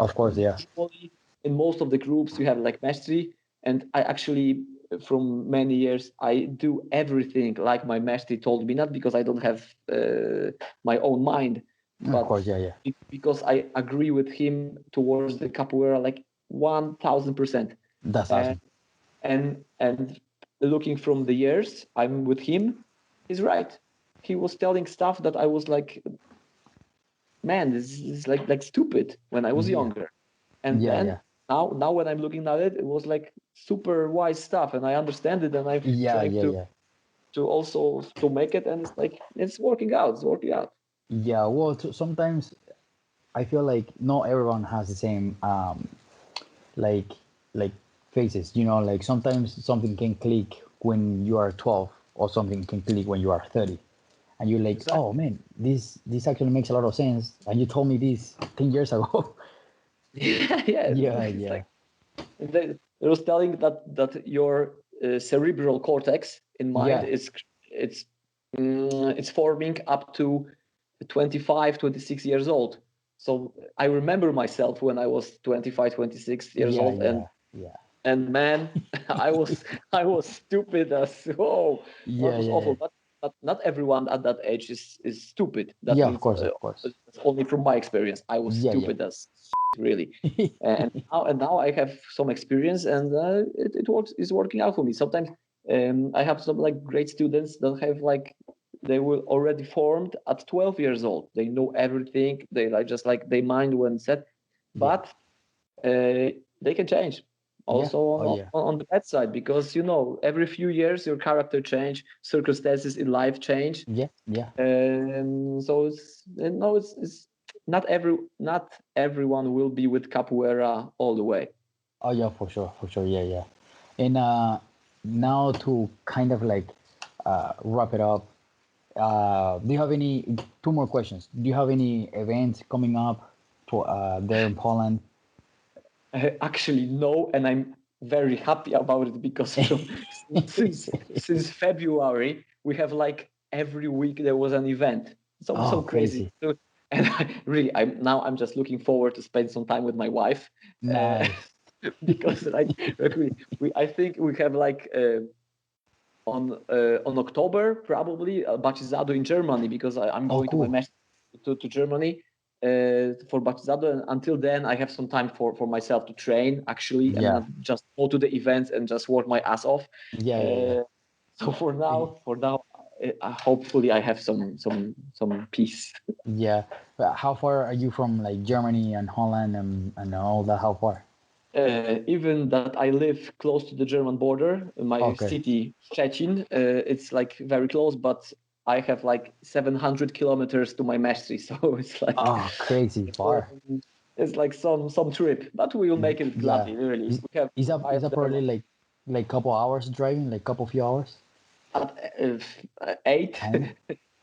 Of course. Yeah. Usually in most of the groups you have like mastery, and I actually from many years I do everything like my mastery told me, not because I don't have my own mind, Of but course. Yeah. Yeah. because I agree with him towards the capoeira like 1,000%. That's And awesome. and looking from the years I'm with him, he's right. He was telling stuff that I was like, man, this is like stupid when I was Yeah. younger. And Yeah. then Yeah. now when I'm looking at it, it was like super wise stuff, and I understand it, and I'm Yeah. trying Yeah. Yeah. to also to make it, and it's like it's working out. It's working out. Yeah. Well, sometimes I feel like not everyone has the same like like phases. Like sometimes something can click when you are 12, or something can click when you are 30, and you're like, oh Exactly. man, this actually makes a lot of sense, and you told me this 10 years ago. Yeah, yeah. Yeah. It's Yeah. like they was telling that your cerebral cortex in mind Yeah. is it's forming up to 25, 26 years old. So I remember myself when I was 25, 26 years Yeah. old, and Yeah. Yeah. and man, I was stupid as that Yeah. was Yeah. awful. But not everyone at that age is stupid. That Yeah. Of means course. Of course. it's only from my experience. I was Yeah. Yeah. stupid as really. And now I have some experience, and it works. It's working out for me. Sometimes I have some like great students that have like they were already formed at 12 years old. They know everything. They like just like they mind when set, Yeah. but they can change. also on the bad side, because every few years your character change, circumstances in life change. So it's not everyone will be with capoeira all the way. Oh yeah, for sure. Yeah. And now to kind of like wrap it up, do you have two more questions? Do you have any events coming up for there in Poland? Actually, no, and I'm very happy about it, because since February we have like every week there was an event. So crazy. So, and I'm just looking forward to spend some time with my wife. Nice. Because I think we have like on October probably Bachizado in Germany, because I'm going cool. to my match to Germany for Bachizado, and until then I have some time for myself to train actually, and not just go to the events and just work my ass off. So for now, hopefully I have some peace. Yeah. How far are you from like Germany and Holland and all that? How far? Even that I live close to the German border, my city Szczecin, it's like very close, but I have like 700 kilometers to my mastery, so it's like crazy far. It's like some trip, but we will make it gladly. Really, is that probably like couple hours driving, like couple few hours? At 8.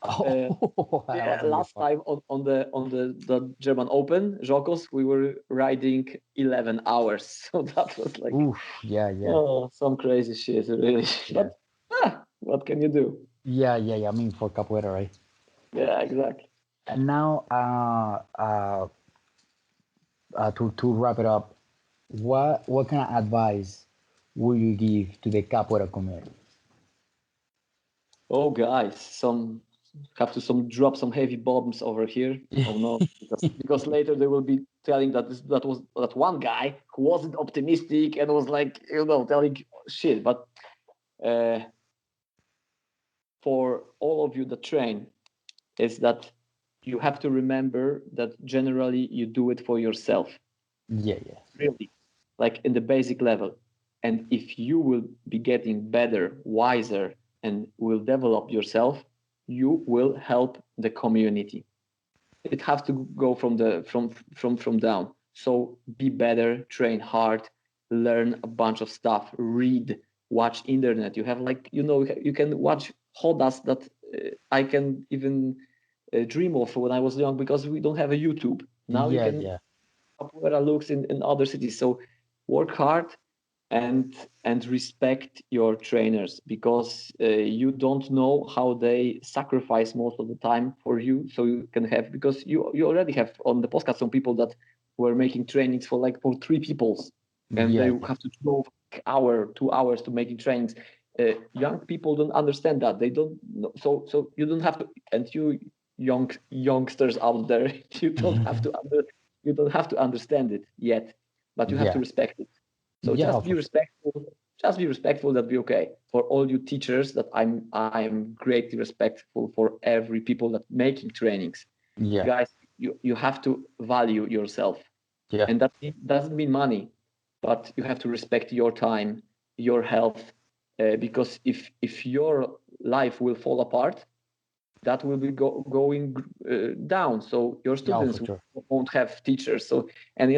Last time on the German Open, Jokos, we were riding 11 hours. So that was like, some crazy shit, really. Yeah. But what can you do? Yeah. I mean, for capoeira, right? Yeah, exactly. And now, to wrap it up, what kind of advice would you give to the capoeira community? Oh, guys, have to drop some heavy bombs over here. Oh no, because later they will be telling that one guy who wasn't optimistic and was like telling shit. But for all of you that train, is that you have to remember that generally you do it for yourself. Yeah. Really, like in the basic level. And if you will be getting better, wiser, and will develop yourself, you will help the community. It has to go from down. So be better, train hard, learn a bunch of stuff, read, watch internet. You have you can watch hodas that I can even dream of when I was young, because we don't have a YouTube. Now you can capoeira looks in other cities. So work hard and respect your trainers, because you don't know how they sacrifice most of the time for you, so you can have, because you already have on the podcast some people that were making trainings for 3 people, and they have to drove 2 hours to making trainings. Young people don't understand that. They don't know. So you don't have to, and you youngsters out there, you don't have to understand it yet, but you have to respect it. So just be respectful. Just be respectful. That'll be okay. For all you teachers, that I'm greatly respectful for every people that making trainings. Guys, you have to value yourself. And that doesn't mean money, but you have to respect your time, your health, because if your life will fall apart, that will be going down. So your students won't have teachers. So, and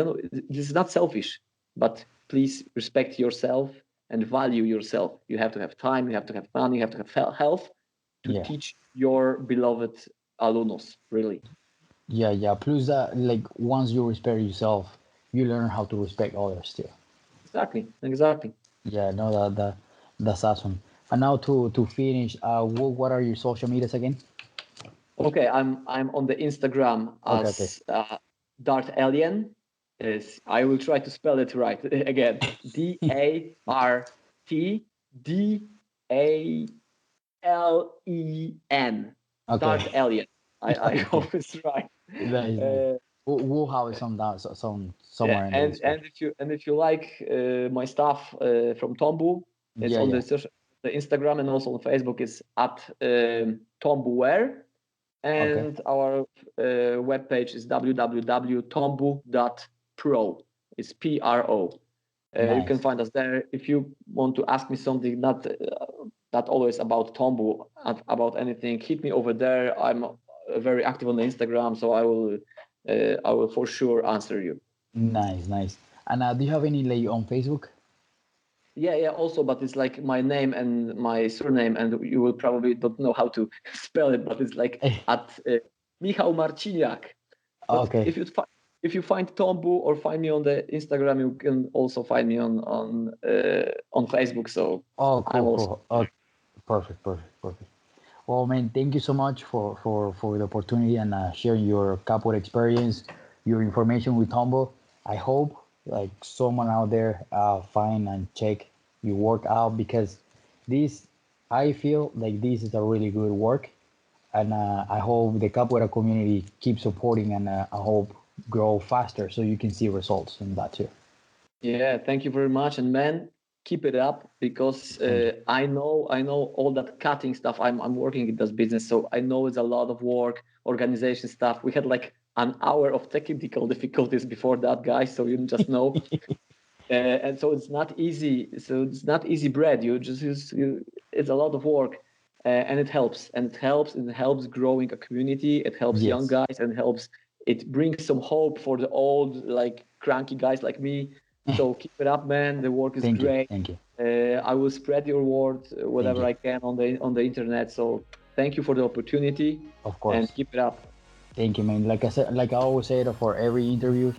this is not selfish, but please respect yourself and value yourself. You have to have time, you have to have money, you have to have health to teach your beloved alumnos, really. Yeah. Plus that, like, once you respect yourself, you learn how to respect others too. Exactly. Yeah, no, that's awesome. And now to finish, what are your social medias again? Okay, I'm on the Instagram as Dart Alien. I will try to spell it right again. DARTDALEN. Dart Alien. I hope it's right. Nice. We'll have it somewhere in the description. And if you like my stuff from Tombo, it's on the Instagram, and also on Facebook is at Tomboware. And our webpage is www.tombo.pro. It's PRO. You can Nice. find us there. If you want to ask me something, not always about Tombo, about anything, hit me over there. I'm very active on the Instagram, so I will for sure answer you. Nice, nice. And do you have any like on Facebook? Yeah. Also, but it's like my name and my surname, and you will probably don't know how to spell it, but it's like at Michał Marciniak. But Okay. if you find Tombu or find me on the Instagram, you can also find me on Facebook. So Oh, I'm cool, also cool. Oh, perfect, perfect, perfect. Well, man, thank you so much for the opportunity and sharing your capoeira experience, your information with Tombo. I hope like someone out there find and check your work out because this, I feel like this is a really good work, and I hope the capoeira community keeps supporting and I hope grow faster so you can see results in that too. Yeah, thank you very much, and man, keep it up because Thank you. I know all that cutting stuff. I'm working in this business, so I know it's a lot of work, organization stuff. We had like an hour of technical difficulties before that, guys. So you just know, and so it's not easy. So it's not easy bread. It's a lot of work, and it helps, and it helps, and it helps growing a community. It helps young Yes. guys, and helps. It brings some hope for the old, like cranky guys like me. So keep it up, man. The work is Thank you. great. Thank you. I will spread your word Thank whatever you. I can on the internet. So thank you for the opportunity, Of and course. keep it up. Thank you, man. Like I said, like I always say for every interview,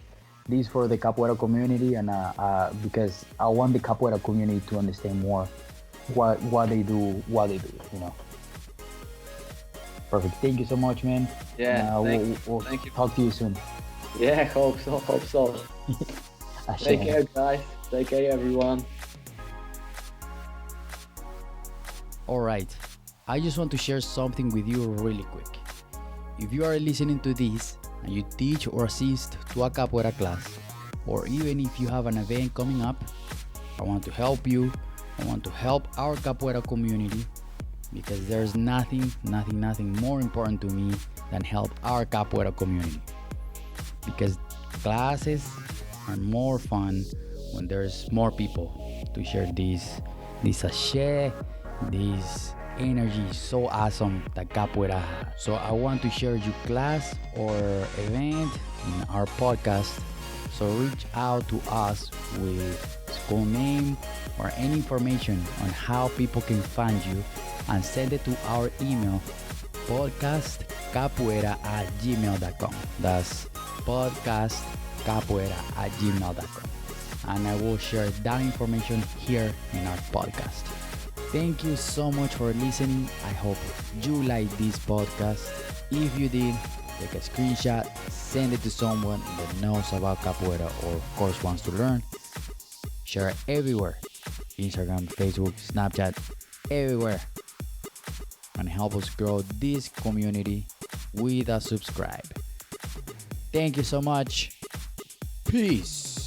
this for the capoeira community, and because I want the capoeira community to understand more what they do, what they do. You know. Perfect. Thank you so much, man. And Yeah, we'll thank you. talk to you soon. Yeah, hope so, hope so. Take Ashe. care, guys. Take care, everyone. Alright, I just want to share something with you really quick. If you are listening to this and you teach or assist to a capoeira class, or even if you have an event coming up, I want to help you. I want to help our capoeira community because there's nothing more important to me than help our capoeira community. Because classes are more fun when there's more people to share this sachet, this energy is so awesome that capoeira has. So I want to share your class or event in our podcast. So reach out to us with school name or any information on how people can find you and send it to our email podcastcapoeira@gmail.com. That's podcastcapoeira@gmail.com. And I will share that information here in our podcast. Thank you so much for listening. I hope you like this podcast. If you did, take a screenshot, send it to someone that knows about capoeira or of course wants to learn. Share it everywhere. Instagram, Facebook, Snapchat, everywhere. And help us grow this community with a subscribe. Thank you so much. Peace.